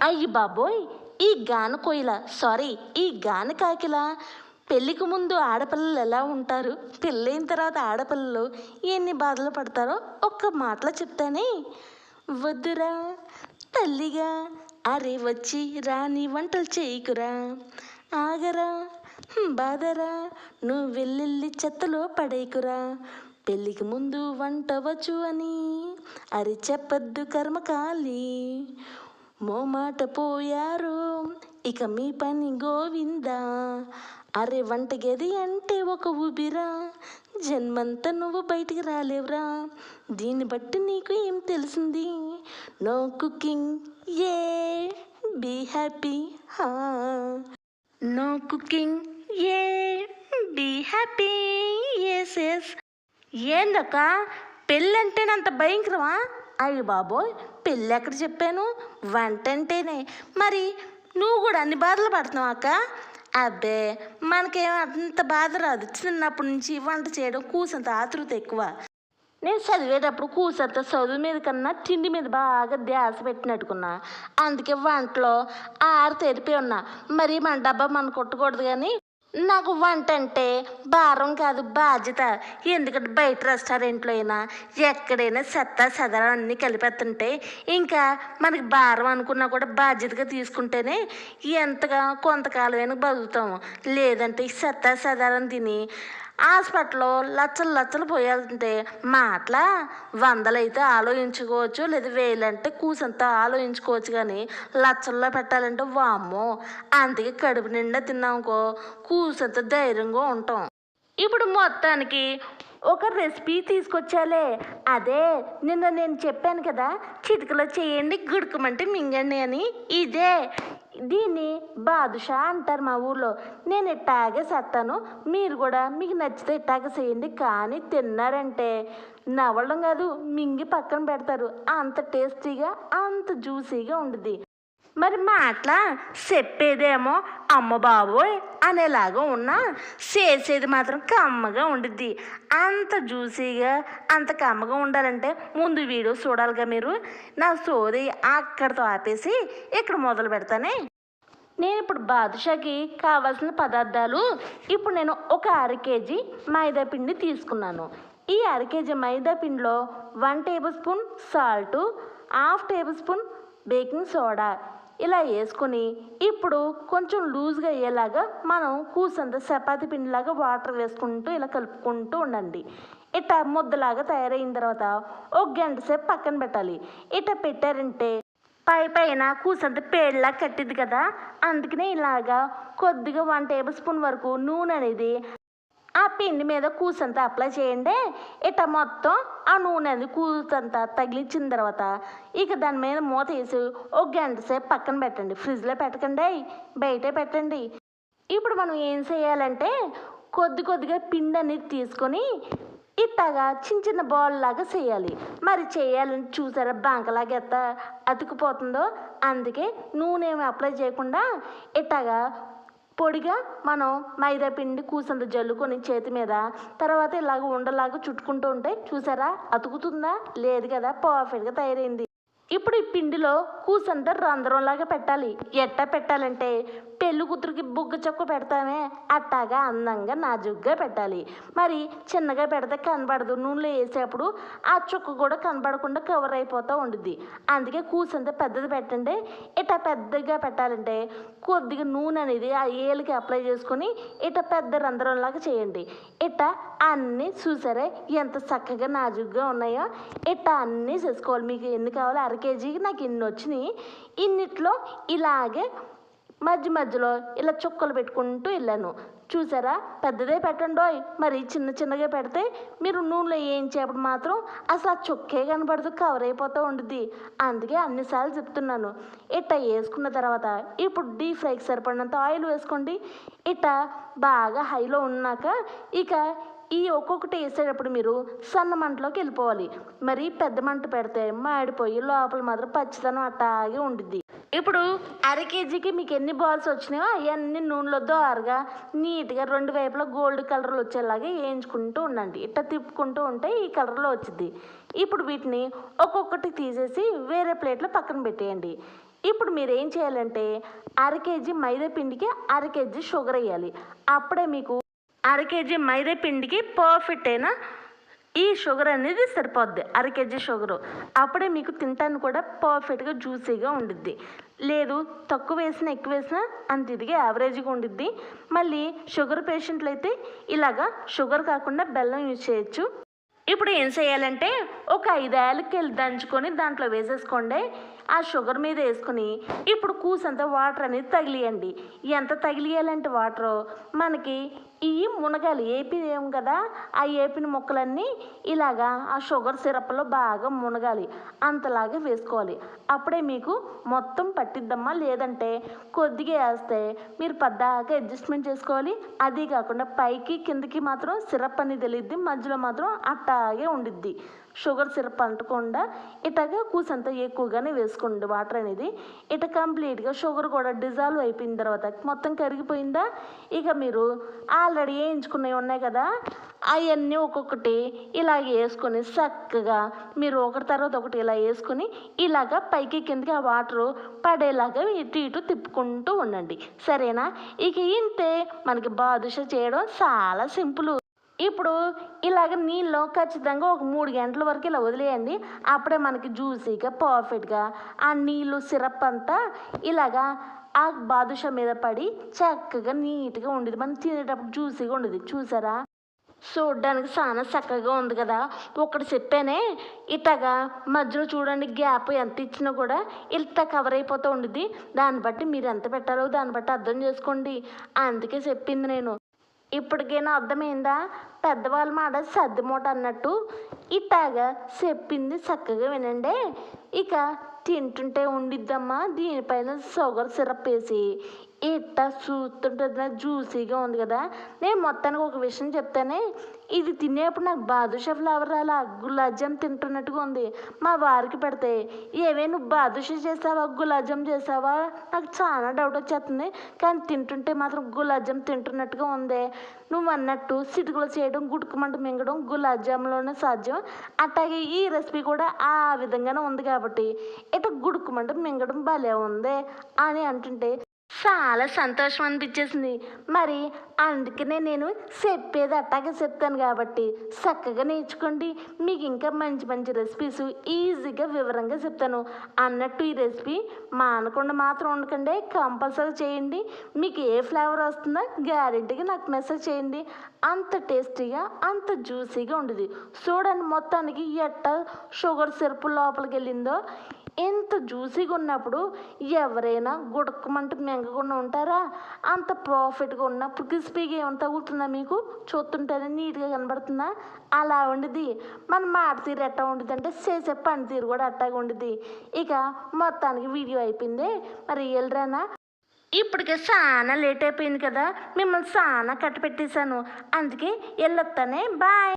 అయ్యి బాబోయ్! ఈ గానకోయిల సారీ ఈ గానకాకిల పెళ్ళికి ముందు ఆడపిల్లలు ఎలా ఉంటారు, పెళ్ళైన తర్వాత ఆడపిల్లలు ఎన్ని బాధలు పడతారో ఒక్క మాటలో చెప్తానే. వద్దురా తల్లిగా అరే వచ్చి రాని వంటలు చేయకురా, ఆగరా బాధరా నువ్వు వెళ్ళెళ్ళి చెత్తలో పడేకురా, పెళ్ళికి ముందు వంట వచ్చు అని అరి చెప్పద్దు కర్మకాలి, మోమాట పోయారు ఇక మీ పని గోవిందా, అరే వంట గది అంటే ఒక ఊబిరా, జన్మంతా నువ్వు బయటికి రాలేవురా, దీన్ని బట్టి నీకు ఏం తెలిసింది, no cooking a be happy హా, no cooking a be happy yes yes. ఏందక్క పెళ్ళంటేనంత భయంకరమా? అయ్య బాబోయ్, పెళ్ళి ఎక్కడ చెప్పాను, వంట అంటేనే. మరి నువ్వు కూడా అన్ని బాధలు పడుతున్నావు అక్క? అబ్బే మనకేం అంత బాధ రాదు, చిన్నప్పటి నుంచి వంట చేయడం కూసంత ఆతృత ఎక్కువ. నేను చదివేటప్పుడు కూసంత చదువు మీద కన్నా తిండి మీద బాగా ధ్యాస పెట్టినట్టుకున్నా, అందుకే వంటలో తెరిపి ఉన్నా. మరి మన డబ్బా మనం కొట్టకూడదు కానీ నాకు వంట అంటే భారం కాదు బాధ్యత. ఎందుకంటే బయట రెస్టారెంట్లో అయినా ఎక్కడైనా చెత్త చెదారం అన్నీ కలిపేస్తుంటే ఇంకా మనకి భారం అనుకున్నా కూడా బాధ్యతగా తీసుకుంటేనే ఎంతగా కొంతకాలమైనా బతుకుతాము. లేదంటే ఈ చెత్త చెదారం తిని హాస్పిటల్లో లచ్చలు పోయాలంటే మాటల వందలైతే ఆలోచించుకోవచ్చు, లేదా వేలంటే కూసంతా ఆలోచించుకోవచ్చు, కానీ లచ్చల్లో పెట్టాలంటే వామ్మో. అందుకే కడుపు నిండా తిన్నామనుకో కూసంత ధైర్యంగా ఉంటాం. ఇప్పుడు మొత్తానికి ఒక రెసిపీ తీసుకొచ్చాలే, అదే నిన్న నేను చెప్పాను కదా చిటికలో చేయండి గుడుకమంటే మింగండి అని. ఇదే దీన్ని బాదుషా అంటారు మా ఊళ్ళో. నేను ఇట్టాగే చేస్తాను, మీరు కూడా మీకు నచ్చితే ఇట్టాగే చేయండి. కానీ తిన్నారంటే నవ్వడం కాదు మింగి పక్కన పెడతారు, అంత టేస్టీగా అంత జ్యూసీగా ఉంటుంది. మరి మాటలా చెప్పేదేమో అమ్మ బాబోయ్ అనేలాగా ఉన్నా చేసేది మాత్రం కమ్మగా ఉండిద్ది. అంత జ్యూసీగా అంత కమ్మగా ఉండాలంటే ముందు వీడియో చూడాలిగా మీరు. నా సోది అక్కడితో ఆపేసి ఇక్కడ మొదలు పెడతానే. నేను ఇప్పుడు బాదుషాకి కావాల్సిన పదార్థాలు, ఇప్పుడు నేను ఒక 1/2 కేజీ మైదా పిండి తీసుకున్నాను. ఈ 1/2 కేజీ మైదా పిండిలో 1 table spoon salt, 1/2 table spoon baking soda ఇలా వేసుకొని ఇప్పుడు కొంచెం లూజ్గా అయ్యేలాగా మనం కూసంత చపాతీ పిండిలాగా వాటర్ వేసుకుంటూ ఇలా కలుపుకుంటూ ఉండండి. ఇట్లా ముద్దలాగా తయారైన తర్వాత 1 గంట సేపు పక్కన పెట్టాలి. ఇట్లా పెట్టారంటే పైన కూసంత పేడలా కట్టింది కదా, అందుకనే ఇలాగా కొద్దిగా 1 టేబుల్ స్పూన్ వరకు నూనె అనేది ఆ పిండి మీద కూసంతా అప్లై చేయండి. ఇట్లా మొత్తం ఆ నూనె అది కూసంతా తగిలించిన తర్వాత ఇక దాని మీద మూత వేసి 1 గంట సేపు పక్కన పెట్టండి. ఫ్రిడ్జ్లో పెట్టకండి, బయటే పెట్టండి. ఇప్పుడు మనం ఏం చేయాలంటే కొద్దిగా పిండి అనేది తీసుకొని ఇట్లాగా చిన్న బాల్ లాగా చేయాలి. మరి చేయాలని చూసారా బంకలాగా ఎంత అతుకుపోతుందో, అందుకే నూనె ఏమి అప్లై చేయకుండా ఇట్లాగా పొడిగా మనం మైదా పిండి కూసంత జల్లుకొని చేతి మీద తర్వాత ఇలాగ ఉండలాగా చుట్టుకుంటూ ఉంటే చూసారా అతుకుతుందా, లేదు కదా, పర్ఫెక్ట్గా తయారైంది. ఇప్పుడు ఈ పిండిలో కూసంతా రంధ్రంలాగా పెట్టాలి. ఎట్టా పెట్టాలంటే పెళ్ళి కూతురికి బుగ్గ చొక్క పెడతామే అట్టాగా అందంగా నాజుగ్గా పెట్టాలి. మరి చిన్నగా పెడితే కనబడదు, నూనెలో వేసేటప్పుడు ఆ చుక్క కూడా కనబడకుండా కవర్ అయిపోతూ ఉండుద్ది. అందుకే కూసంతా పెద్దది పెట్టండి. ఇట్లా పెద్దగా పెట్టాలంటే కొద్దిగా నూనె అనేది ఆ ఏలుకి అప్లై చేసుకొని ఇట్లా పెద్ద రంధ్రంలాగా చేయండి. ఇట్లా అన్నీ చూసారే ఎంత చక్కగా నాజుగ్గా ఉన్నాయో. ఇట్లా అన్నీ చేసుకోవాలి. మీకు ఎన్ని కావాలో 1/2 కేజీకి నాకు ఇన్ని వచ్చినాయి. ఇన్నిట్లో ఇలాగే మధ్యలో ఇలా చుక్కలు పెట్టుకుంటూ వెళ్ళాను. చూసారా పెద్దదే పెట్టండోయ్. మరి చిన్నగా పెడితే మీరు నూనెలో వేయించేప్పుడు మాత్రం అసలు ఆ చుక్కే కనబడదు, కవర్ అయిపోతూ ఉంటుంది. అందుకే అన్నిసార్లు చెప్తున్నాను. ఇట్లా వేసుకున్న తర్వాత ఇప్పుడు డీప్ ఫ్రైకి సరిపడినంత ఆయిల్ వేసుకోండి. ఇట్లా బాగా హైలో ఉన్నాక ఇక ఈ ఒక్కొక్కటి వేసేటప్పుడు మీరు సన్న మంటలోకి వెళ్ళిపోవాలి. మరి పెద్ద మంట పెడితే మాడిపోయి లోపల మాత్రం పచ్చిదనం అట్టాగే ఉండిద్ది. ఇప్పుడు 1/2 కేజీకి మీకు ఎన్ని బాల్స్ వచ్చినాయో అవన్నీ నూనెలో దోరగా నీట్గా 2 వైపులా గోల్డ్ కలర్లో వచ్చేలాగా వేయించుకుంటూ ఉండండి. ఇట్లా తిప్పుకుంటూ ఉంటే ఈ కలర్లో వచ్చింది. ఇప్పుడు వీటిని ఒక్కొక్కటి తీసేసి వేరే ప్లేట్లో పక్కన పెట్టేయండి. ఇప్పుడు మీరు ఏం చేయాలంటే అర కేజీ మైదా పిండికి అర కేజీ షుగర్ వేయాలి. అప్పుడే మీకు అర కేజీ మైదా పిండికి పర్ఫెక్ట్ అయిన ఈ షుగర్ అనేది సరిపోద్ది, అర కేజీ షుగరు. అప్పుడే మీకు తినటానికి కూడా పర్ఫెక్ట్గా జ్యూసీగా ఉండిద్ది. లేదు తక్కువ వేసినా ఎక్కువ వేసినా అంత ఇదిగా యావరేజ్గా ఉండిద్ది. మళ్ళీ షుగర్ పేషెంట్లు అయితే ఇలాగా షుగర్ కాకుండా బెల్లం యూజ్ చేయొచ్చు. ఇప్పుడు ఏం చేయాలంటే ఒక 5 యాలక్కాయలు దంచుకొని దాంట్లో వేసేసుకోండి. ఆ షుగర్ మీద వేసుకొని ఇప్పుడు కూసంత వాటర్ అనేది తగిలియండి. ఎంత తగిలియాలంటే వాటరు మనకి ఇవి మునగాలి, ఏం కదా ఆ ఏపిన ముక్కలన్నీ ఇలాగా ఆ షుగర్ సిరప్లో బాగా మునగాలి, అంతలాగా వేసుకోవాలి. అప్పుడే మీకు మొత్తం పట్టిద్దమ్మా. లేదంటే కొద్దిగా వేస్తే మీరు పద్దాకా అడ్జస్ట్మెంట్ చేసుకోవాలి. అది కాకుండా పైకి కిందకి మాత్రం సిరప్ అనేది తెలియద్ది, మధ్యలో మాత్రం అట్టాగే ఉండిద్ది. షుగర్ సిరప్ అంటకుండా ఇట్లాగా కూసంత ఎక్కువగానే వేసుకోండి వాటర్ అనేది. ఇట కంప్లీట్గా షుగర్ కూడా డిజాల్వ్ అయిపోయిన తర్వాత మొత్తం కరిగిపోయిందా, ఇక మీరు ఆల్రెడీ వేయించుకున్నవి ఉన్నాయి కదా అవన్నీ ఒక్కొక్కటి ఇలా వేసుకొని చక్కగా మీరు ఒకటి తర్వాత ఒకటి ఇలా వేసుకొని ఇలాగా పైకి కిందకి ఆ వాటరు పడేలాగా ఇటు ఇటు తిప్పుకుంటూ ఉండండి. సరేనా? ఇక ఇంతే, మనకి బాదుషా చేయడం చాలా సింపుల్. ఇప్పుడు ఇలాగ నీళ్ళు ఖచ్చితంగా ఒక 3 గంటల వరకు ఇలా వదిలేయండి. అప్పుడే మనకి జ్యూసీగా పర్ఫెక్ట్గా ఆ నీళ్ళు సిరప్ అంతా ఇలాగా ఆ బాదుషా మీద పడి చక్కగా నీట్గా ఉండేది. మనం తినేటప్పుడు జ్యూసీగా ఉండేది. చూసారా? చూడ్డానికి చాలా చక్కగా ఉంది కదా. ఒకటి చెప్పానే ఇట్లాగా మధ్యలో చూడండి గ్యాప్ ఎంత ఇచ్చినా కూడా ఇట్లా కవర్ అయిపోతూ ఉండిద్ది. దాన్ని బట్టి మీరు ఎంత పెట్టాలో దాన్ని బట్టి అర్థం చేసుకోండి. అందుకే చెప్పింది నేను. ఇప్పటికైనా అర్థమైందా? పెద్దవాళ్ళ మాట సర్ది మూట అన్నట్టు ఇట్లాగా చెప్పింది చక్కగా వినండి. ఇక తింటుంటే ఉండిద్దమ్మా. దీనిపైన షుగర్ సిరప్ వేసి ఇట్ట చూస్తుంటే జ్యూసీగా ఉంది కదా. నేను మొత్తానికి ఒక విషయం చెప్తానే, ఇది తినేప్పుడు నాకు బాదుషా ఫ్లేవర్ అలా గులాబ్ జామ్ తింటున్నట్టుగా ఉంది. మా వారికి పెడితే ఏవే నువ్వు బాదుషా చేసావా గులాబ్ జామ్ చేసావా నాకు చాలా డౌట్ వచ్చేస్తుంది, కానీ తింటుంటే మాత్రం గులాబ్ జామ్ తింటున్నట్టుగా ఉంది. నువ్వు అన్నట్టు సిటుకులు చేయడం గుడుకుమంట మింగడం గులాబ్ జామ్లోనే సాధ్యం. అట్లాగే ఈ రెసిపీ కూడా ఆ విధంగానే ఉంది కాబట్టి ఇట్లా గుడుకుమంట మింగడం భలే ఉంది అని అంటుంటే చాలా సంతోషం అనిపించేసింది. మరి అందుకనే నేను చెప్పేది అట్టాగే చెప్తాను కాబట్టి చక్కగా నేర్చుకోండి. మీకు ఇంకా మంచి మంచి రెసిపీస్ ఈజీగా వివరంగా చెప్తాను. అన్నట్టు ఈ రెసిపీ మానకుండా మాత్రం ఉండకండి, కంపల్సరీ చేయండి. మీకు ఏ ఫ్లేవర్ వస్తుందో గ్యారెంటీగా నాకు మెసేజ్ చేయండి. అంత టేస్టీగా అంత జ్యూసీగా ఉండేది. చూడండి మొత్తానికి ఎట్ట షుగర్ సిరప్ లోపలికి వెళ్ళిందో. ఎంత జ్యూసీగా ఉన్నప్పుడు ఎవరైనా గుడకమంటూ మెంగకుండా ఉంటారా? అంత ప్రాఫిట్గా ఉన్నప్పుడు క్రిస్పీగా ఏమైనా తగులుతుందా మీకు? చూస్తుంటేనే నీట్గా కనబడుతుందా? అలా ఉండిద్ది. మన మాట తీరు ఎట్టా ఉండిద్ది అంటే చేసే పని తీరు కూడా అట్టాగా ఉండిద్ది. ఇక మొత్తానికి వీడియో అయిపోయింది. మరి వెళ్ళరానా? ఇప్పటికే చాలా లేట్ అయిపోయింది కదా, మిమ్మల్ని చాలా కట్టపెట్టేశాను. అందుకే వెళ్ళొస్తానే. బాయ్.